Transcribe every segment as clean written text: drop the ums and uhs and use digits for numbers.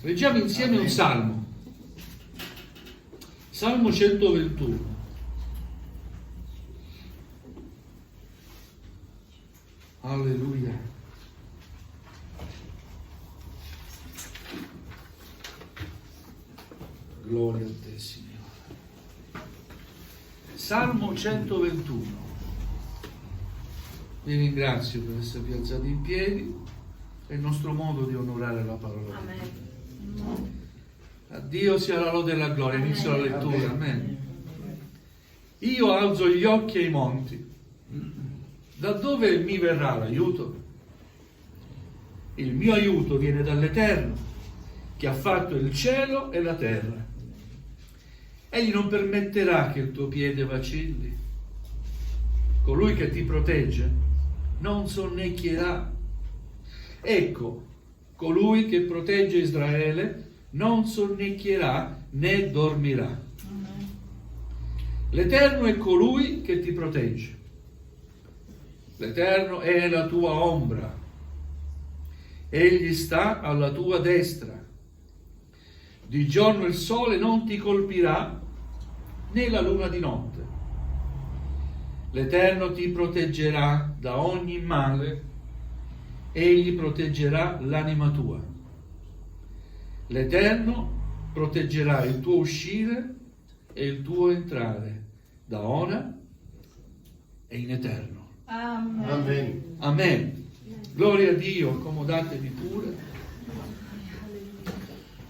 Leggiamo insieme un salmo. Salmo 121. Alleluia. Gloria a te, Signore. Salmo 121. Vi ringrazio per esservi alzati in piedi. È il nostro modo di onorare la parola. Amen. A Dio sia la lode e la gloria. Inizio la lettura. Amen. Io alzo gli occhi ai monti. Da dove mi verrà l'aiuto? Il mio aiuto viene dall'Eterno, che ha fatto il cielo e la terra. Egli non permetterà che il tuo piede vacilli. Colui che ti protegge non sonnecchierà. Ecco, colui che protegge Israele non sonnecchierà né dormirà. L'Eterno è colui che ti protegge. L'Eterno è la tua ombra. Egli sta alla tua destra. Di giorno il sole non ti colpirà, né la luna di notte. L'Eterno ti proteggerà da ogni male. Egli proteggerà l'anima tua. L'Eterno proteggerà il tuo uscire e il tuo entrare, da ora e in eterno. Amen. Amen. Amen. Gloria a Dio, accomodatevi pure.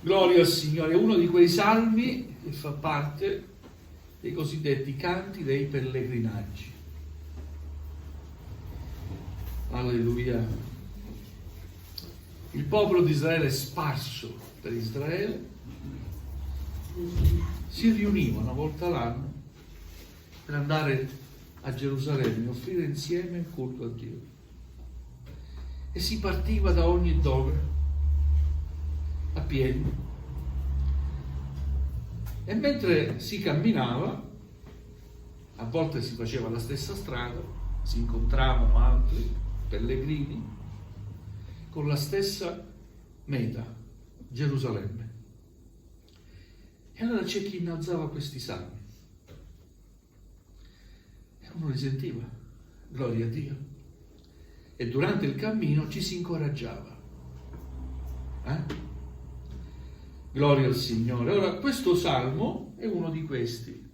Gloria al Signore. È uno di quei salmi che fa parte dei cosiddetti canti dei pellegrinaggi. Alleluia. Il popolo di Israele, sparso per Israele, si riuniva una volta l'anno per andare a Gerusalemme e offrire insieme il culto a Dio. E si partiva da ogni dove, a piedi. E mentre si camminava, a volte si faceva la stessa strada, si incontravano altri pellegrini con la stessa meta, Gerusalemme. E allora c'è chi innalzava questi salmi e uno li sentiva, gloria a Dio, e durante il cammino ci si incoraggiava. Gloria al Signore. Ora, questo salmo è uno di questi.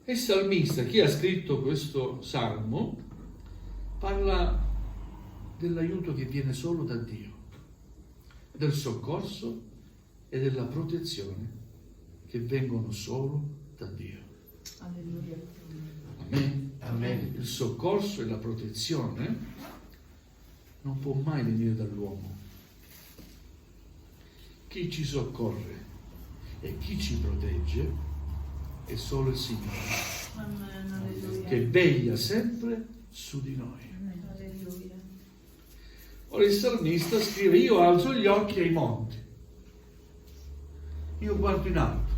E il salmista, chi ha scritto questo salmo, parla dell'aiuto che viene solo da Dio, del soccorso e della protezione che vengono solo da Dio. Alleluia. Amen. Amen. Il soccorso e la protezione non può mai venire dall'uomo. Chi ci soccorre e chi ci protegge è solo il Signore, Amen. Alleluia. che veglia sempre su di noi. Alleluia. Ora il salmista scrive: io alzo gli occhi ai monti, io guardo in alto.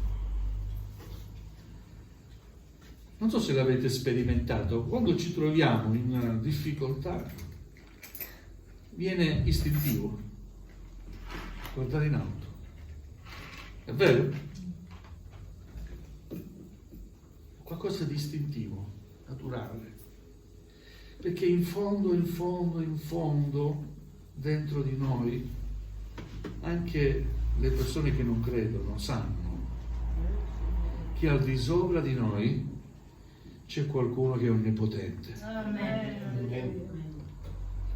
Non so se l'avete sperimentato, quando ci troviamo in difficoltà viene istintivo guardare in alto. È vero? Qualcosa di istintivo, naturale. Perché in fondo, dentro di noi, anche le persone che non credono sanno che al di sopra di noi c'è qualcuno che è onnipotente, Amen.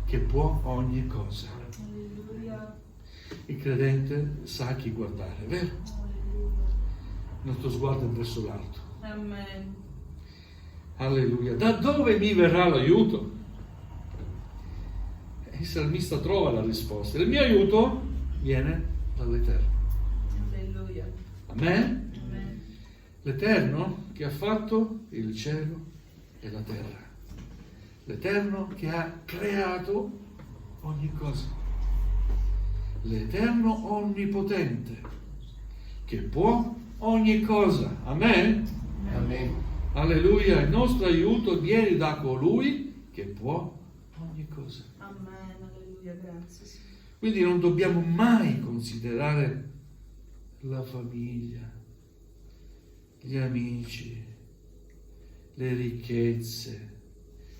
che può ogni cosa. Alleluia. Il credente sa chi guardare, vero? Il nostro sguardo è verso l'alto. Amen. Alleluia. Da dove mi verrà l'aiuto? E il salmista trova la risposta. Il mio aiuto viene dall'Eterno. Alleluia. Amen? Amen. L'Eterno che ha fatto il cielo e la terra. L'Eterno che ha creato ogni cosa. L'Eterno onnipotente che può ogni cosa. Amen? Amen. Alleluia. Il nostro aiuto viene da colui che può ogni cosa. Amen. Alleluia. Grazie. Quindi non dobbiamo mai considerare la famiglia, gli amici, le ricchezze,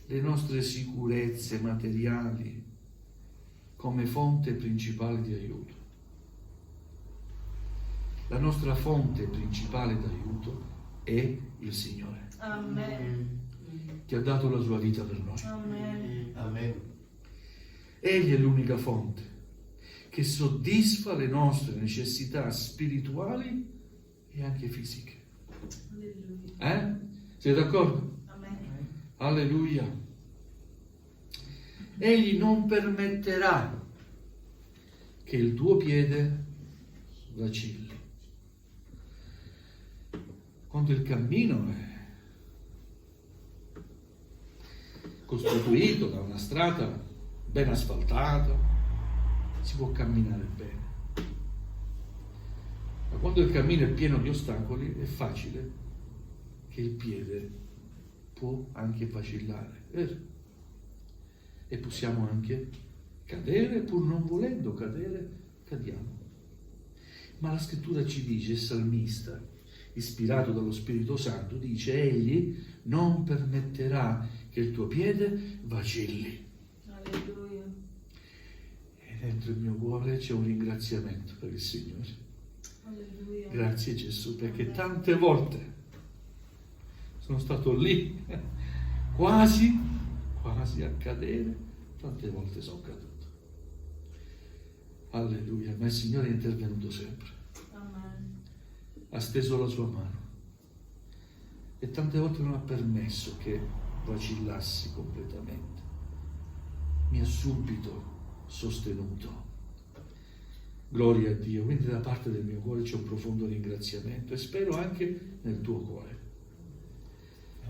le nostre sicurezze materiali come fonte principale di aiuto. La nostra fonte principale di aiuto è il Signore, Amen. che ha dato la sua vita per noi. Amen. Amen. Egli è l'unica fonte che soddisfa le nostre necessità spirituali e anche fisiche. Alleluia. Siete d'accordo? Amen. Alleluia. Egli non permetterà che il tuo piede vacilli. Quando il cammino è costituito da una strada ben asfaltata, si può camminare bene. Ma quando il cammino è pieno di ostacoli, è facile che il piede può anche vacillare, vero? E possiamo anche cadere, pur non volendo cadere, cadiamo. Ma la scrittura ci dice, il salmista, ispirato dallo Spirito Santo, dice: egli non permetterà che il tuo piede vacilli. Alleluia. E dentro il mio cuore c'è un ringraziamento per il Signore. Alleluia. Grazie Gesù, perché tante volte sono stato lì, quasi a cadere, tante volte sono caduto. Alleluia, ma il Signore è intervenuto sempre, Amen. ha steso la sua mano e tante volte non ha permesso che vacillassi completamente, mi ha subito sostenuto. Gloria a Dio. Quindi da parte del mio cuore c'è un profondo ringraziamento e spero anche nel tuo cuore.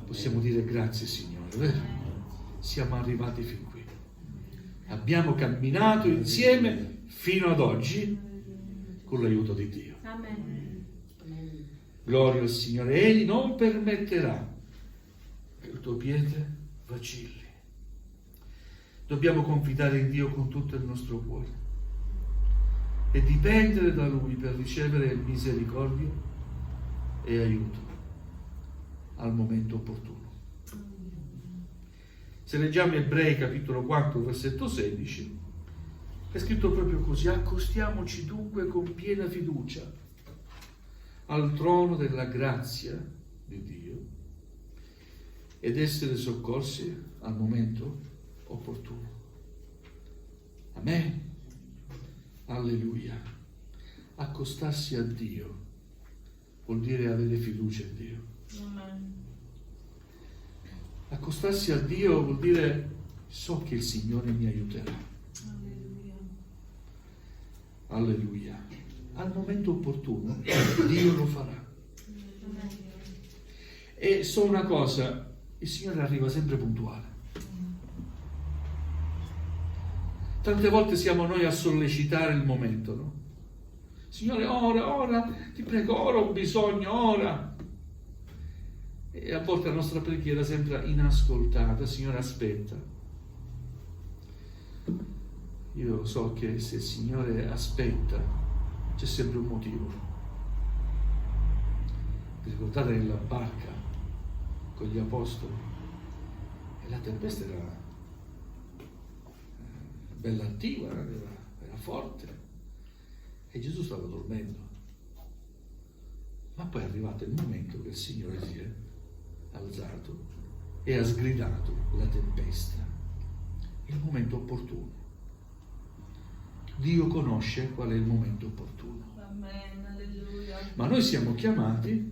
Possiamo dire grazie Signore, vero? Siamo arrivati fin qui. Abbiamo camminato insieme fino ad oggi con l'aiuto di Dio. Amen. Gloria al Signore. Egli non permetterà che il tuo piede vacilli. Dobbiamo confidare in Dio con tutto il nostro cuore e dipendere da Lui per ricevere misericordia e aiuto al momento opportuno. Se leggiamo Ebrei capitolo 4 versetto 16, è scritto proprio così: accostiamoci dunque con piena fiducia al trono della grazia di Dio ed essere soccorsi al momento opportuno. Amen. Alleluia. Accostarsi a Dio vuol dire avere fiducia in Dio. Amen. Accostarsi a Dio vuol dire: so che il Signore mi aiuterà. Alleluia. Alleluia. Al momento opportuno Dio lo farà. Amen. E so una cosa, il Signore arriva sempre puntuale. Tante volte siamo noi a sollecitare il momento, no? Signore, ora, ti prego, ora ho bisogno, ora. E a volte la nostra preghiera sembra inascoltata. Signore, aspetta. Io so che se il Signore aspetta, c'è sempre un motivo. Vi ricordate nella barca con gli apostoli? E la tempesta era bella attiva, era forte, e Gesù stava dormendo. Ma poi è arrivato il momento che il Signore si è alzato e ha sgridato la tempesta. Il momento opportuno. Dio conosce qual è il momento opportuno. Amen. Alleluia. Ma noi siamo chiamati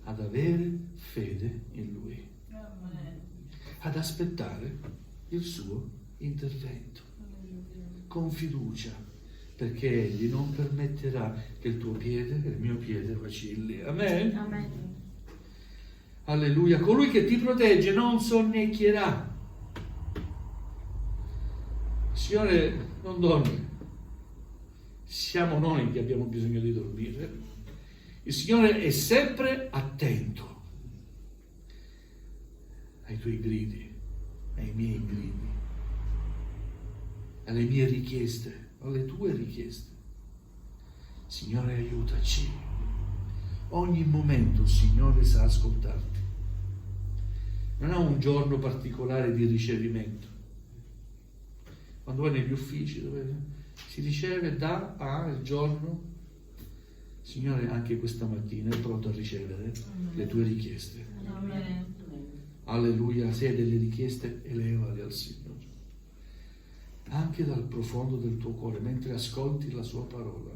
ad avere fede in Lui, Amen. ad aspettare il suo intervento con fiducia, perché Egli non permetterà che il tuo piede e il mio piede vacilli. Amen. Amen. Alleluia. Colui che ti protegge non sonnecchierà. Il Signore non dorme. Siamo noi che abbiamo bisogno di dormire. Il Signore è sempre attento ai tuoi gridi, ai miei gridi, alle mie richieste. alle tue richieste. Signore, aiutaci. Ogni momento il Signore sa ascoltarti. Non ha un giorno particolare di ricevimento. Quando vai negli uffici dove si riceve il giorno, Signore, anche questa mattina è pronto a ricevere le tue richieste. Amen. Alleluia, se hai delle richieste, elevale al Signore. Anche dal profondo del tuo cuore, mentre ascolti la sua parola.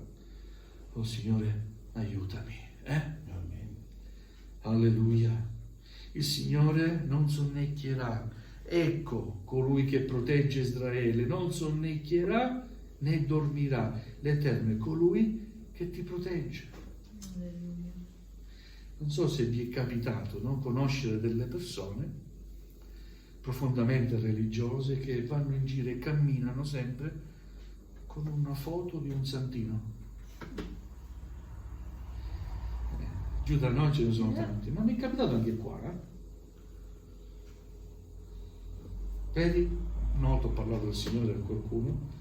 Oh Signore, aiutami. Alleluia. Il Signore non sonnecchierà. Ecco colui che protegge Israele, non sonnecchierà né dormirà. L'Eterno è colui che ti protegge. Alleluia. Non so se vi è capitato, no? Conoscere delle persone profondamente religiose che vanno in giro e camminano sempre con una foto di un santino. Giù da noi ce ne sono tanti, ma mi è capitato anche qua. Vedi? Una volta ho parlato del Signore a qualcuno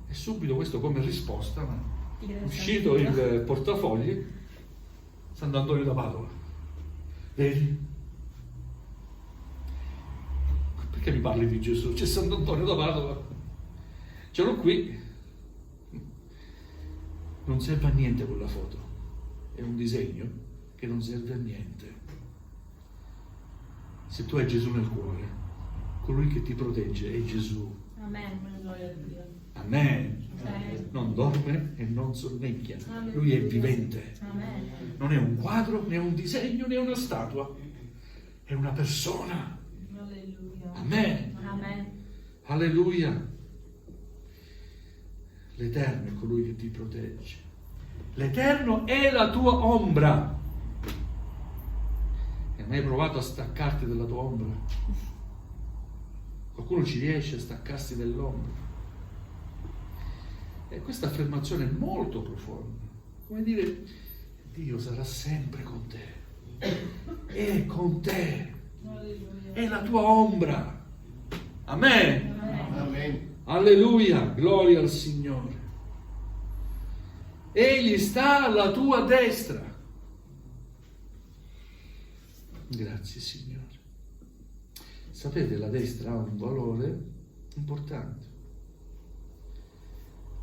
e subito questo come risposta, è uscito il portafogli Sant'Antonio da Padova. Vedi? Perché mi parli di Gesù? C'è Sant'Antonio da Padova. Ce l'ho qui. Non serve a niente quella foto. È un disegno che non serve a niente. Se tu hai Gesù nel cuore, colui che ti protegge è Gesù. Amen. Gloria a Dio. Amen. Amen. Non dorme e non sonnecchia. Lui è vivente. Amen. Non è un quadro, né un disegno, né una statua. È una persona. Alleluia. Amen. Amen. Alleluia. L'Eterno è colui che ti protegge. L'Eterno è la tua ombra. Hai mai provato a staccarti dalla tua ombra? Qualcuno ci riesce a staccarsi dall'ombra? E questa affermazione è molto profonda. Come dire, Dio sarà sempre con te. È con te. Alleluia. È la tua ombra. Amen. Amen. Alleluia, gloria al Signore. Egli sta alla tua destra. Grazie Signore. Sapete, la destra ha un valore importante.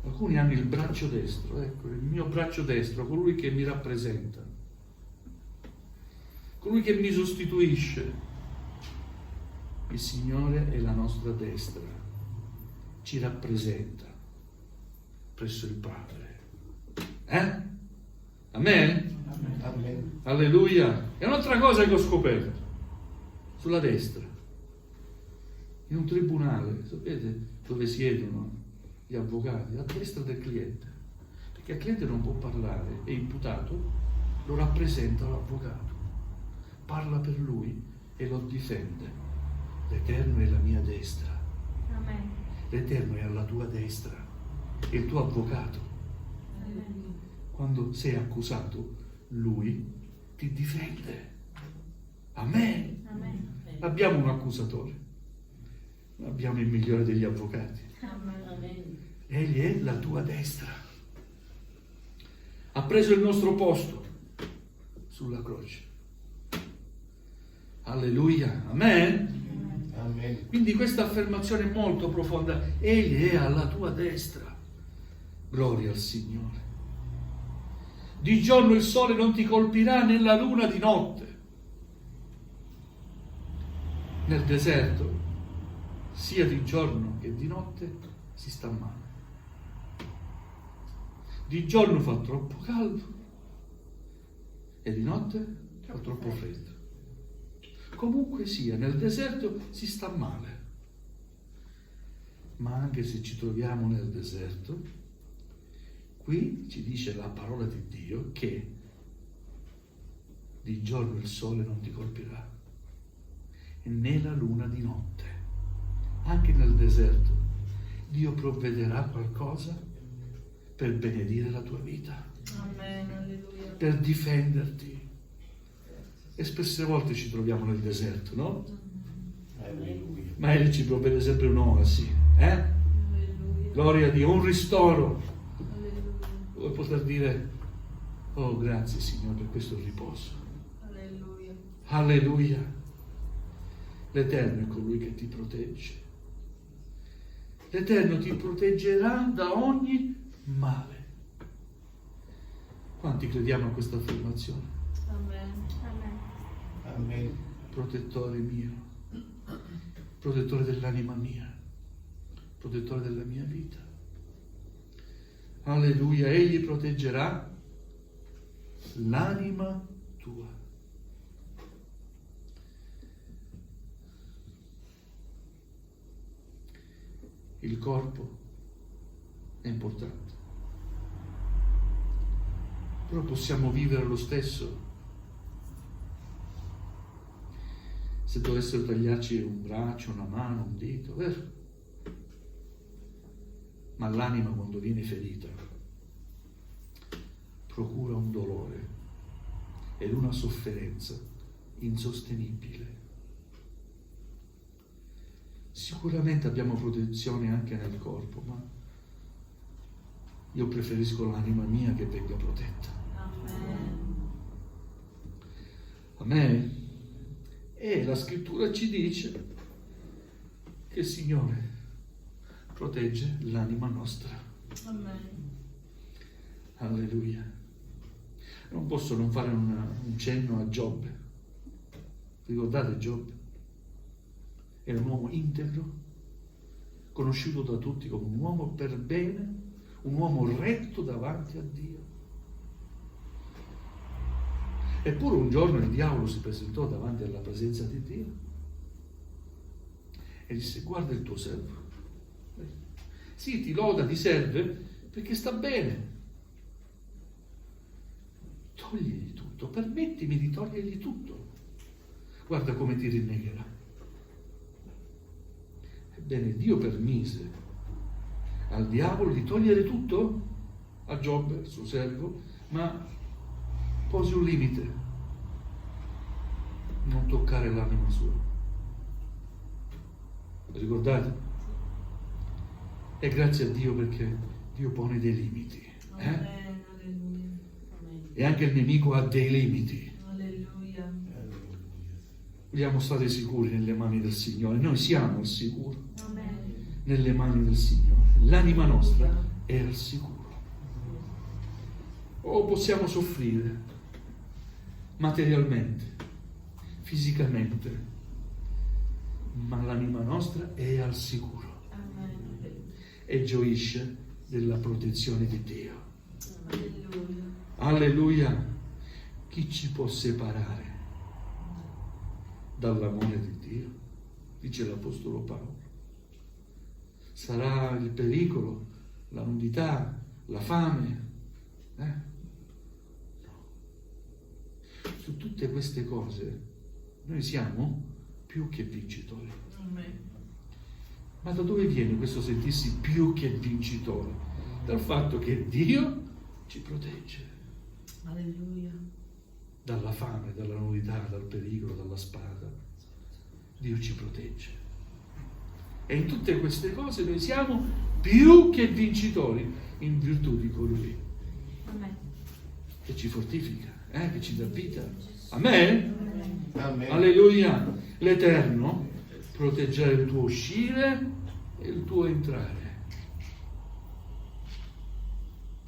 Alcuni hanno il braccio destro, ecco, il mio braccio destro, colui che mi rappresenta, colui che mi sostituisce. Il Signore è la nostra destra, ci rappresenta presso il Padre. Amen? Amen. Alleluia. E un'altra cosa che ho scoperto, sulla destra, in un tribunale, sapete dove siedono gli avvocati? A destra del cliente, perché il cliente non può parlare, è imputato, lo rappresenta l'avvocato, parla per lui e lo difende. L'Eterno è la mia destra. Amen. L'Eterno è alla tua destra, è il tuo avvocato. Alleluia. Quando sei accusato, lui ti difende. Amen. Amen. Abbiamo un accusatore, ma abbiamo il migliore degli avvocati. Amen. Egli è la tua destra. Ha preso il nostro posto sulla croce. Alleluia. Amen. Amen. Quindi questa affermazione è molto profonda. Egli è alla tua destra. Gloria al Signore. Di giorno il sole non ti colpirà, né la luna di notte. Nel deserto, sia di giorno che di notte, si sta male. Di giorno fa troppo caldo e di notte fa troppo freddo. Comunque sia, nel deserto si sta male. Ma anche se ci troviamo nel deserto, qui ci dice la parola di Dio che di giorno il sole non ti colpirà, né la luna di notte. Anche nel deserto Dio provvederà qualcosa per benedire la tua vita, Amen. Alleluia. per difenderti. E spesse volte ci troviamo nel deserto, no? Alleluia. Ma Egli ci provvede sempre un'oasi, Alleluia. gloria a Dio, un ristoro, Alleluia. dove poter dire, oh grazie Signore per questo riposo. Alleluia. Alleluia. L'Eterno è colui che ti protegge. L'Eterno ti proteggerà da ogni male. Quanti crediamo a questa affermazione? Amen. Amen. Amen. Protettore mio, protettore dell'anima mia, protettore della mia vita. Alleluia, Egli proteggerà l'anima tua. Il corpo è importante, però possiamo vivere lo stesso se dovessero tagliarci un braccio, una mano, un dito, vero? Ma l'anima quando viene ferita procura un dolore ed una sofferenza insostenibile. Sicuramente abbiamo protezione anche nel corpo, ma io preferisco l'anima mia che venga protetta. Amen. Amen. E la scrittura ci dice che il Signore protegge l'anima nostra. Amen. Alleluia. Non posso non fare un cenno a Giobbe. Ricordate Giobbe? Era un uomo integro, conosciuto da tutti come un uomo per bene, un uomo retto davanti a Dio. Eppure un giorno il diavolo si presentò davanti alla presenza di Dio e disse: guarda il tuo servo. Sì, ti loda, ti serve perché sta bene. Togligli tutto, permettimi di togliergli tutto. Guarda come ti rinnegherà. Ebbene, Dio permise al diavolo di togliere tutto a Giobbe, il suo servo, ma pose un limite: non toccare l'anima sua. Ricordate? E grazie a Dio perché Dio pone dei limiti. Amen. Alleluia. Amen. E anche il nemico ha dei limiti. Alleluia. Vogliamo stare sicuri nelle mani del Signore. Noi siamo al sicuro Amen. nelle mani del Signore. L'anima nostra è al sicuro. O possiamo soffrire materialmente, fisicamente, ma l'anima nostra è al sicuro Amen. e gioisce della protezione di Dio. Alleluia. Alleluia! Chi ci può separare dall'amore di Dio? Dice l'Apostolo Paolo. Sarà il pericolo, la nudità, la fame? No. Su tutte queste cose noi siamo più che vincitori. Amen. Ma da dove viene questo sentirsi più che vincitori? Dal fatto che Dio ci protegge Alleluia. dalla fame, dalla nudità, dal pericolo, dalla spada. Dio ci protegge. E in tutte queste cose noi siamo più che vincitori in virtù di colui Amen. che ci fortifica, che ci dà vita. Amen? Amen. Alleluia! L'Eterno proteggerà il tuo uscire e il tuo entrare.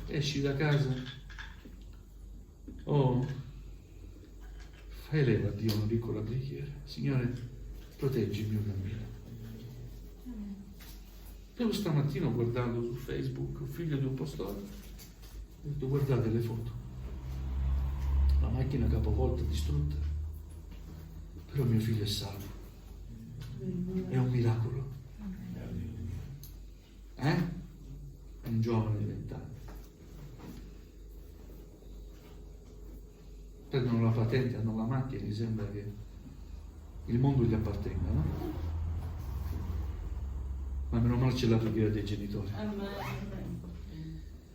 Esci da casa, fai leva a Dio una piccola preghiera. Signore, proteggi il mio cammino. Io stamattina ho guardato su Facebook un figlio di un pastore, ho detto: guardate le foto, la macchina capovolta, distrutta, però mio figlio è salvo. È un miracolo. Un giovane di 20 anni. Prendono la patente, hanno la macchina, mi sembra che il mondo gli appartenga, no? Ma meno male c'è la preghiera dei genitori. Amen.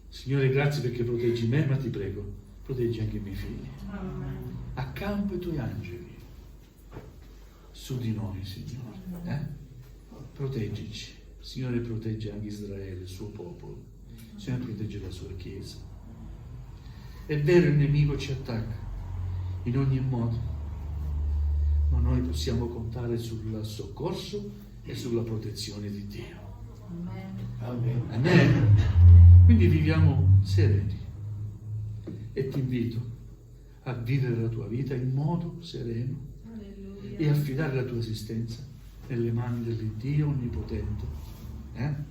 Signore, grazie perché proteggi me, ma ti prego, proteggi anche i miei figli. Amen. Accampa i tuoi angeli su di noi, Signore. Proteggici. Signore, protegge anche Israele, il suo popolo. Signore, protegge la sua Chiesa. È vero, il nemico ci attacca in ogni modo, ma noi possiamo contare sul soccorso e sulla protezione di Dio. Amen. Amen. Amen. Quindi viviamo sereni e ti invito a vivere la tua vita in modo sereno Alleluia. e affidare la tua esistenza nelle mani dell'Iddio Onnipotente, Amen.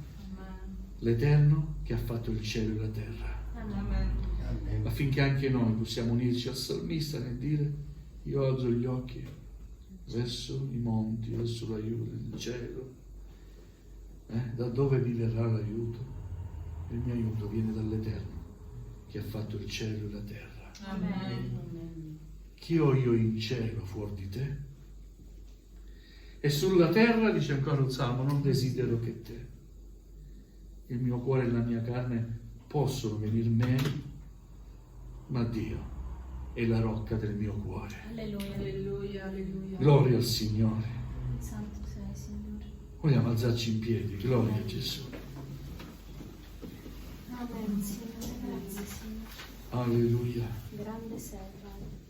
l'Eterno che ha fatto il cielo e la terra, Amen. Amen. affinché anche noi possiamo unirci al salmista nel dire: io alzo gli occhi verso i monti, verso l'aiuto del cielo. Da dove mi verrà l'aiuto? Il mio aiuto viene dall'Eterno che ha fatto il cielo e la terra. Amen. Chi ho io in cielo fuori di te? E sulla terra, dice ancora un salmo, non desidero che te. Il mio cuore e la mia carne possono venir meno, ma Dio è la rocca del mio cuore. Alleluia. Alleluia. Alleluia. Gloria al Signore. Santo sei, Signore. Vogliamo alzarci in piedi, gloria a Gesù. Amen, Signore. Grazie, Signore. Alleluia. Grande sei, Padre.